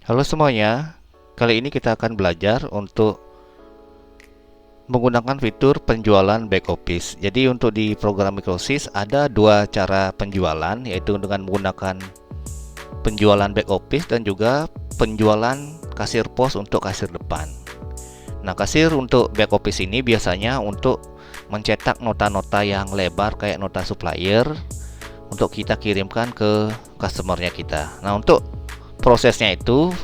Halo semuanya, kali ini kita akan belajar untuk menggunakan fitur penjualan back office. Jadi untuk di program Microsis ada dua cara penjualan, yaitu dengan menggunakan penjualan back office dan juga penjualan kasir pos untuk kasir depan. Nah, kasir untuk back office ini biasanya untuk mencetak nota-nota yang lebar kayak nota supplier untuk kita kirimkan ke customernya kita. Nah, untuk prosesnya itu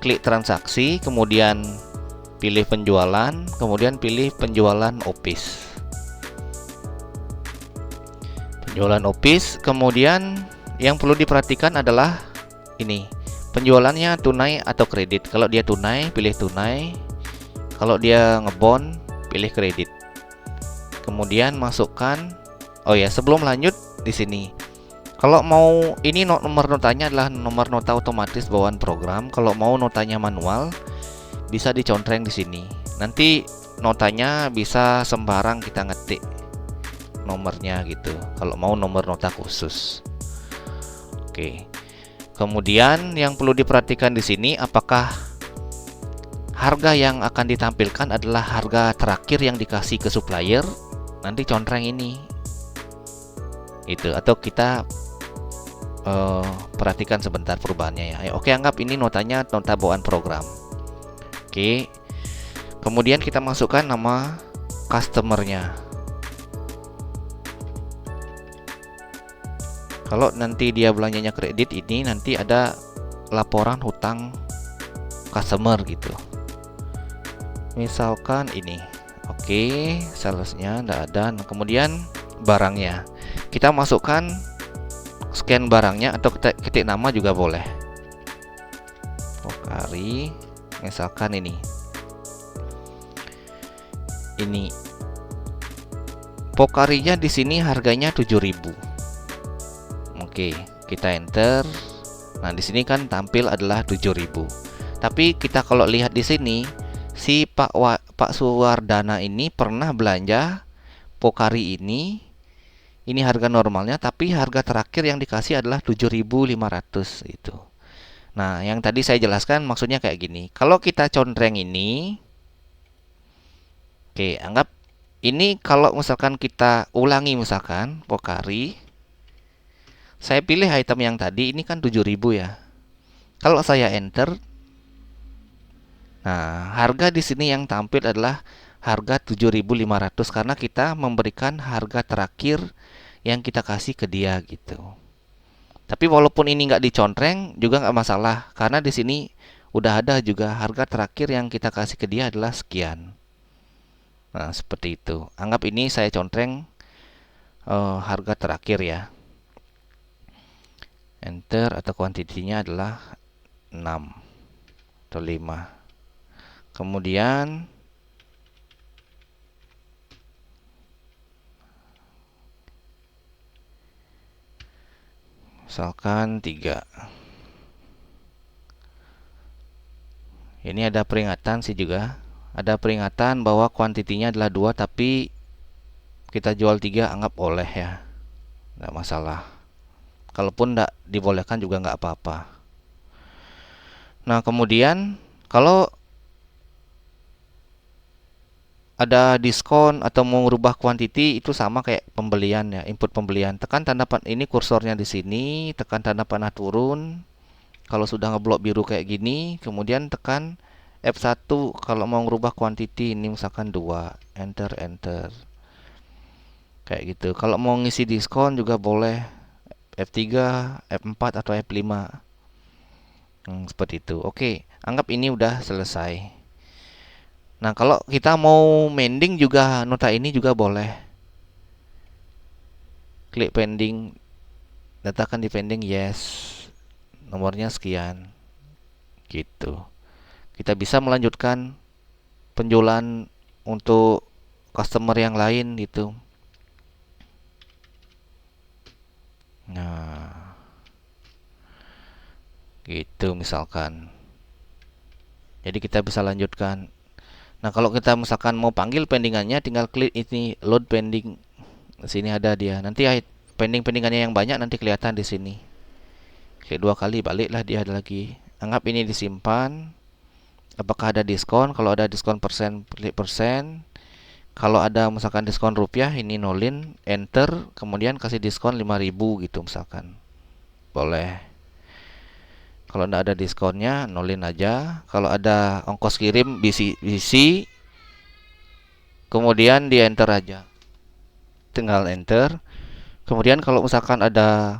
klik transaksi, kemudian pilih penjualan, kemudian pilih penjualan office. Penjualan office, kemudian yang perlu diperhatikan adalah ini, penjualannya tunai atau kredit. Kalau dia tunai, pilih tunai. Kalau dia ngebond, pilih kredit. Kemudian masukkan, oh ya, sebelum lanjut di sini. Kalau mau ini nomor notanya adalah nomor nota otomatis bawaan program. Kalau mau notanya manual, bisa dicontreng di sini. Nanti notanya bisa sembarang kita ngetik nomornya gitu. Kalau mau nomor nota khusus. Oke. Kemudian yang perlu diperhatikan di sini apakah harga yang akan ditampilkan adalah harga terakhir yang dikasih ke supplier. Nanti contreng ini. Itu atau kita perhatikan sebentar perubahannya ya. Oke, anggap ini notanya nota bawaan program. Oke. Kemudian kita masukkan nama customernya. Kalau nanti dia belanjanya kredit, ini nanti ada laporan hutang customer gitu. Misalkan ini. Oke, salesnya enggak ada. Nah, kemudian barangnya. Kita masukkan scan barangnya atau ketik nama juga boleh. Pokari, misalkan ini Pokarinya di sini harganya 7.000. Oke, kita enter. Nah, di sini kan tampil adalah 7.000. Tapi kita kalau lihat di sini, si Pak Suwardana ini pernah belanja Pokari ini. Ini harga normalnya, tapi harga terakhir yang dikasih adalah 7.500 itu. Nah, yang tadi saya jelaskan maksudnya kayak gini. Kalau kita contreng ini, oke, anggap ini kalau misalkan kita ulangi misalkan Pokari, saya pilih item yang tadi, ini kan 7.000 ya. Kalau saya enter, nah, harga di sini yang tampil adalah harga 7.500 karena kita memberikan harga terakhir yang kita kasih ke dia gitu. Tapi walaupun ini nggak dicontreng juga nggak masalah karena di sini udah ada juga harga terakhir yang kita kasih ke dia adalah sekian. Nah, seperti itu. Anggap ini saya contreng harga terakhir ya. Enter atau kuantitinya adalah 6 atau 5. Kemudian misalkan 3. Ini ada peringatan sih juga. Ada peringatan bahwa kuantitinya adalah 2 tapi kita jual 3, anggap oleh ya. Nggak masalah. Kalaupun nggak dibolehkan juga nggak apa-apa. Nah, kemudian kalau ada diskon atau mau merubah kuantiti itu sama kayak pembelian ya, input pembelian. Tekan tanda panah ini kursornya di sini, tekan tanda panah turun. Kalau sudah ngeblok biru kayak gini, kemudian tekan F1 kalau mau merubah kuantiti ini misalkan 2, enter. Kayak gitu. Kalau mau ngisi diskon juga boleh F3, F4 atau F5. Seperti itu. Oke, anggap ini udah selesai. Nah, kalau kita mau mending juga nota ini juga boleh. Klik pending, datakan di pending, yes. Nomornya sekian. Gitu. Kita bisa melanjutkan penjualan untuk customer yang lain gitu. Nah, gitu misalkan. Jadi kita bisa lanjutkan. Nah, kalau kita misalkan mau panggil pendingannya, tinggal klik ini load pending. Di sini ada dia. Nanti pending-pendingannya yang banyak nanti kelihatan di sini. Klik 2 kali, baliklah dia lagi. Anggap ini disimpan. Apakah ada diskon? Kalau ada diskon persen, pilih persen. Kalau ada misalkan diskon rupiah, ini nolin, enter, kemudian kasih diskon 5.000 gitu misalkan. Boleh. Kalau tidak ada diskonnya, nolin aja. Kalau ada ongkos kirim, bisi, kemudian di enter aja. Tinggal enter. Kemudian kalau misalkan ada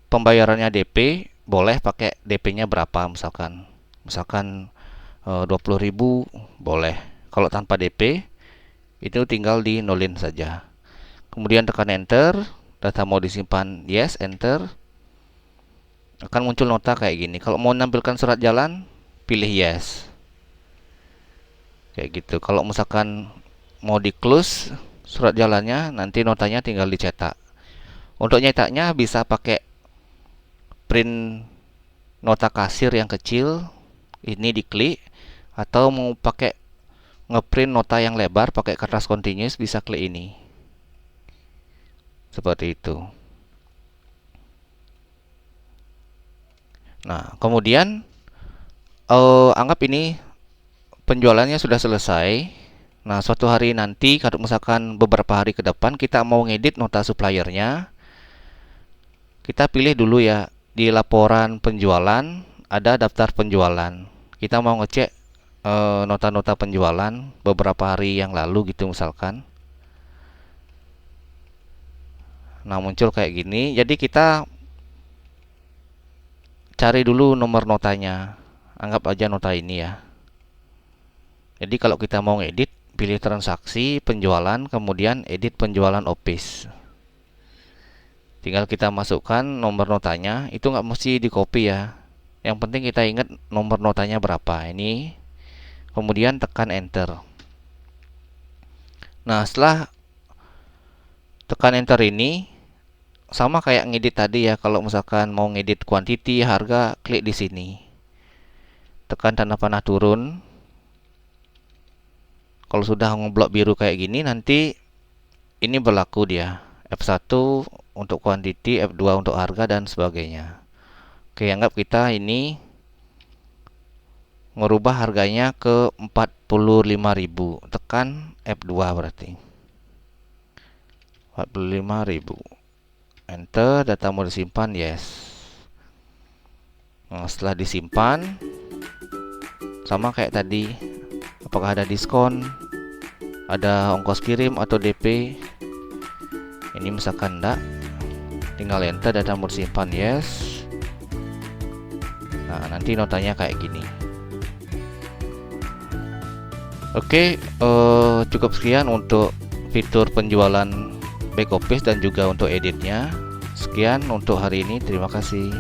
pembayarannya DP, boleh pakai DP-nya berapa misalkan. Misalkan 20.000 boleh. Kalau tanpa DP itu tinggal di nolin saja. Kemudian tekan enter, data mau disimpan, yes, enter. Akan muncul nota kayak gini. Kalau mau menampilkan surat jalan, pilih yes. Kayak gitu. Kalau misalkan mau di close surat jalannya, nanti notanya tinggal dicetak. Untuk nyetaknya bisa pakai print nota kasir yang kecil, ini diklik, atau mau pakai ngeprint nota yang lebar pakai kertas continuous, bisa klik ini. Seperti itu. Nah, kemudian anggap ini penjualannya sudah selesai. Nah, suatu hari nanti, kalau misalkan beberapa hari ke depan kita mau ngedit nota suppliernya, kita pilih dulu ya, di laporan penjualan ada daftar penjualan. Kita mau ngecek nota-nota penjualan beberapa hari yang lalu gitu misalkan. Nah, muncul kayak gini. Jadi kita cari dulu nomor notanya. Anggap aja nota ini ya. Jadi kalau kita mau ngedit, pilih transaksi, penjualan, kemudian edit penjualan office. Tinggal kita masukkan nomor notanya. Itu nggak mesti di copy ya. Yang penting kita ingat nomor notanya berapa. Ini. Kemudian tekan enter. Nah, setelah tekan enter ini, sama kayak ngedit tadi ya. Kalau misalkan mau ngedit quantity, harga, klik di sini. Tekan tanda panah turun. Kalau sudah ngeblok biru kayak gini, nanti ini berlaku dia. F1 untuk quantity, F2 untuk harga, dan sebagainya. Oke, anggap kita ini merubah harganya ke 45.000. Tekan F2 berarti 45.000. Enter, data mau disimpan, yes. Nah, setelah disimpan, sama kayak tadi, apakah ada diskon, ada ongkos kirim atau DP. Ini misalkan enggak, tinggal enter, data mau disimpan, yes. Nah, nanti notanya kayak gini. Oke, cukup sekian untuk fitur penjualan back office dan juga untuk editnya. Sekian untuk hari ini, terima kasih.